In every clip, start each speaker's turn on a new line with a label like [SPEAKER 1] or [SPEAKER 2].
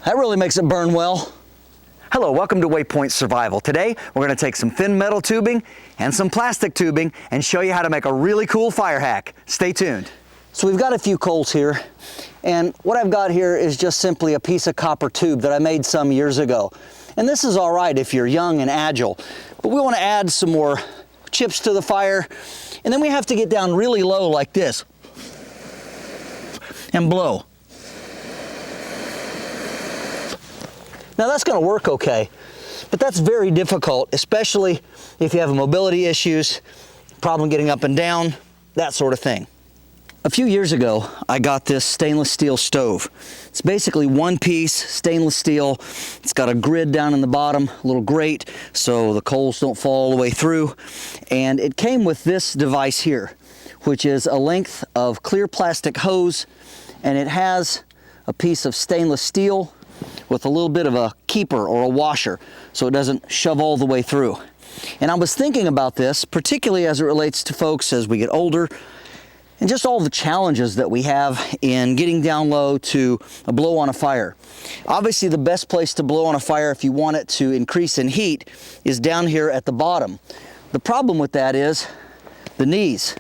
[SPEAKER 1] That really makes it burn well. Hello, welcome to Waypoint Survival. Today, we're gonna take some thin metal tubing and some plastic tubing and show you how to make a really cool fire hack. Stay tuned. So we've got a few coals here, and what I've got here is just simply a piece of copper tube that I made some years ago. And this is all right if you're young and agile, but we wanna add some more chips to the fire, and then we have to get down really low like this and blow. Now that's going to work okay, but that's very difficult, especially if you have mobility issues, problem getting up and down, that sort of thing. A few years ago, I got this stainless steel stove. It's basically one piece stainless steel. It's got a grid down in the bottom, a little grate, so the coals don't fall all the way through. And it came with this device here, which is a length of clear plastic hose, and it has a piece of stainless steel with a little bit of a keeper or a washer so it doesn't shove all the way through. And I was thinking about this, particularly as it relates to folks as we get older, and just all the challenges that we have in getting down low to blow on a fire. Obviously, the best place to blow on a fire if you want it to increase in heat is down here at the bottom. The problem with that is the knees.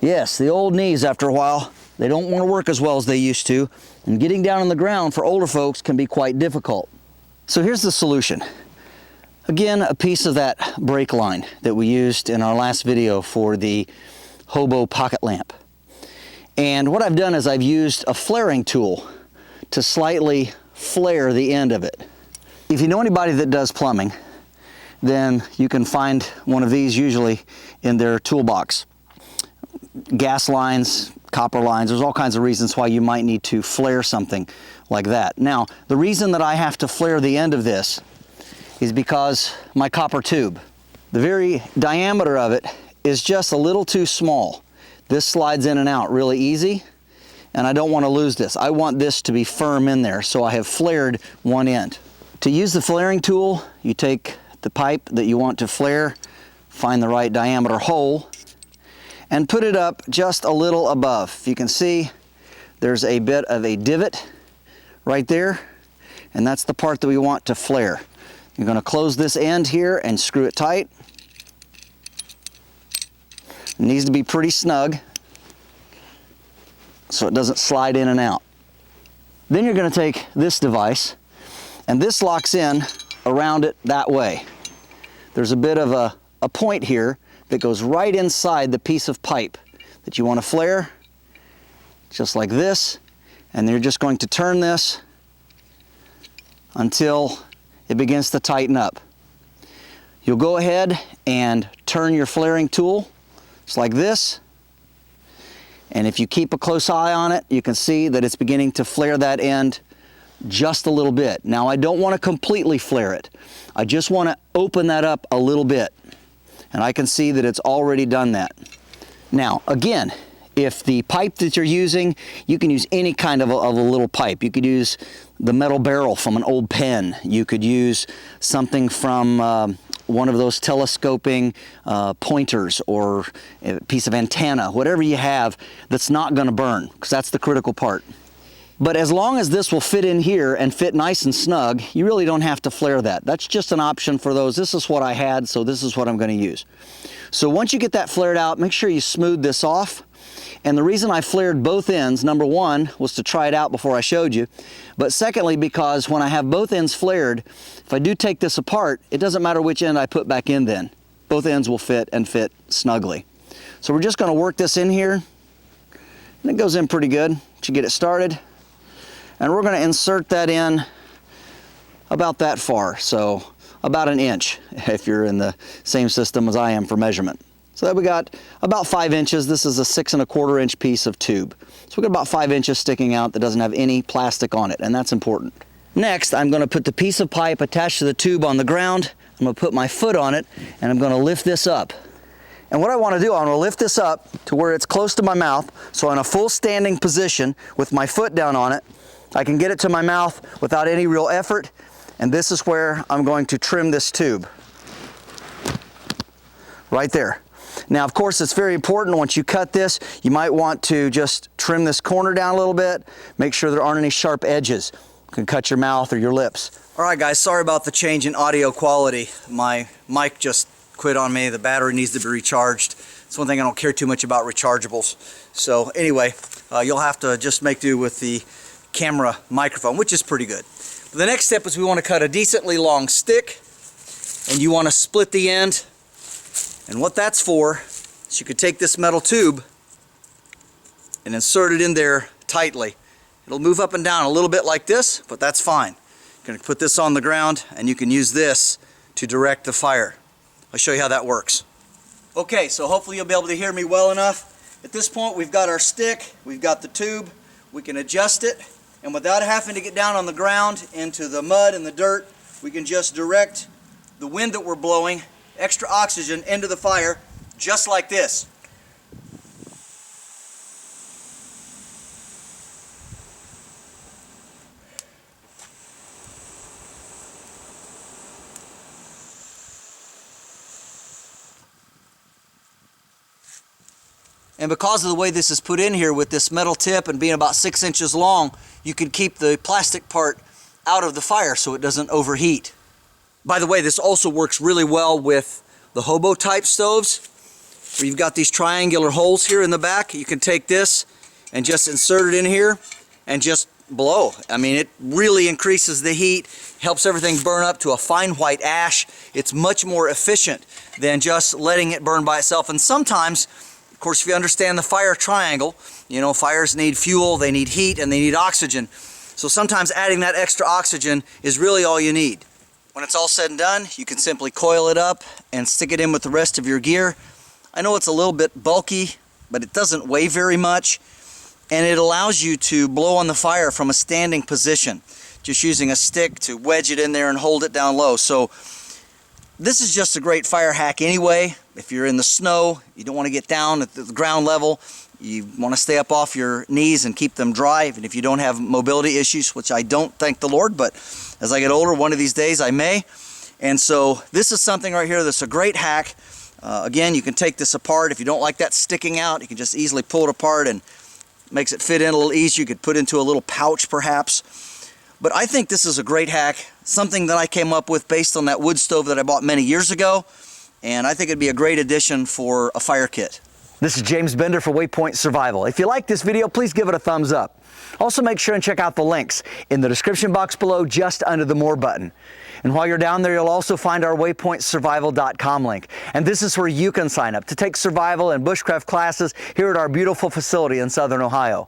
[SPEAKER 1] Yes, the old knees after a while, they don't want to work as well as they used to, and getting down on the ground for older folks can be quite difficult. So here's the solution. Again, a piece of that brake line that we used in our last video for the hobo pocket lamp. And what I've done is I've used a flaring tool to slightly flare the end of it. If you know anybody that does plumbing, then you can find one of these usually in their toolbox. Gas lines, copper lines, there's all kinds of reasons why you might need to flare something like that. Now, the reason that I have to flare the end of this is because my copper tube, the very diameter of it is just a little too small. This slides in and out really easy, and I don't want to lose this. I want this to be firm in there, so I have flared one end. To use the flaring tool, you take the pipe that you want to flare, find the right diameter hole, and put it up just a little above. You can see there's a bit of a divot right there, and that's the part that we want to flare. You're going to close this end here and screw it tight. It needs to be pretty snug so it doesn't slide in and out. Then you're going to take this device, and this locks in around it that way. There's a bit of a point here that goes right inside the piece of pipe that you want to flare, just like this, and you're just going to turn this until it begins to tighten up. You'll go ahead and turn your flaring tool just like this, and if you keep a close eye on it, you can see that it's beginning to flare that end just a little bit. Now, I don't want to completely flare it. I just want to open that up a little bit. And I can see that it's already done that. Now, again, if the pipe that you're using, you can use any kind of a little pipe. You could use the metal barrel from an old pen. You could use something from one of those telescoping pointers or a piece of antenna, whatever you have that's not going to burn, because that's the critical part. But as long as this will fit in here and fit nice and snug, you really don't have to flare that. That's just an option for those. This is what I had, so this is what I'm going to use. So once you get that flared out, make sure you smooth this off. And the reason I flared both ends, number one, was to try it out before I showed you. But secondly, because when I have both ends flared, if I do take this apart, it doesn't matter which end I put back in then. Both ends will fit and fit snugly. So we're just going to work this in here. And it goes in pretty good to get it started. And we're going to insert that in about that far, so about an inch if you're in the same system as I am for measurement. So that we got about 5 inches. This is a 6 1/4 inch piece of tube. So we got about 5 inches sticking out that doesn't have any plastic on it, and that's important. Next, I'm going to put the piece of pipe attached to the tube on the ground. I'm going to put my foot on it, and I'm going to lift this up. And what I want to do, I'm going to lift this up to where it's close to my mouth, so in a full standing position with my foot down on it, I can get it to my mouth without any real effort, and this is where I'm going to trim this tube. Right there. Now, of course, it's very important once you cut this, you might want to just trim this corner down a little bit, make sure there aren't any sharp edges. can cut your mouth or your lips. All right, guys, sorry about the change in audio quality. My mic just quit on me. The battery needs to be recharged. It's one thing I don't care too much about rechargeables. So anyway, you'll have to just make do with the camera microphone, which is pretty good. But the next step is we want to cut a decently long stick, and you want to split the end. And what that's for is you could take this metal tube and insert it in there tightly. It'll move up and down a little bit like this, but that's fine. You're going to put this on the ground, and you can use this to direct the fire. I'll show you how that works. Okay, so hopefully you'll be able to hear me well enough. At this point, we've got our stick, we've got the tube, we can adjust it, and without having to get down on the ground into the mud and the dirt, we can just direct the wind that we're blowing, extra oxygen, into the fire, just like this. And because of the way this is put in here with this metal tip and being about 6 inches long, you can keep the plastic part out of the fire so it doesn't overheat. By the way, this also works really well with the hobo type stoves, where you've got these triangular holes here in the back. You can take this and just insert it in here and just blow. I mean, it really increases the heat, helps everything burn up to a fine white ash. It's much more efficient than just letting it burn by itself. And sometimes, of course, if you understand the fire triangle, you know, fires need fuel, they need heat, and they need oxygen. So sometimes adding that extra oxygen is really all you need. When it's all said and done, you can simply coil it up and stick it in with the rest of your gear. I know it's a little bit bulky, but it doesn't weigh very much, and it allows you to blow on the fire from a standing position, just using a stick to wedge it in there and hold it down low. So this is just a great fire hack anyway. If you're in the snow, you don't want to get down at the ground level, you want to stay up off your knees and keep them dry, even if you don't have mobility issues, which I don't, thank the Lord, but as I get older, one of these days I may. And so this is something right here that's a great hack. Again, you can take this apart. If you don't like that sticking out, you can just easily pull it apart and makes it fit in a little easier. You could put into a little pouch perhaps. But I think this is a great hack, something that I came up with based on that wood stove that I bought many years ago, and I think it'd be a great addition for a fire kit. This is James Bender for Waypoint Survival. If you like this video, please give it a thumbs up. Also make sure and check out the links in the description box below, just under the More button. And while you're down there, you'll also find our waypointsurvival.com link. And this is where you can sign up to take survival and bushcraft classes here at our beautiful facility in Southern Ohio.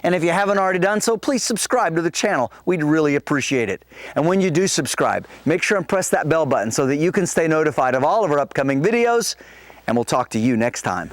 [SPEAKER 1] And if you haven't already done so, please subscribe to the channel. We'd really appreciate it. And when you do subscribe, make sure and press that bell button so that you can stay notified of all of our upcoming videos. And we'll talk to you next time.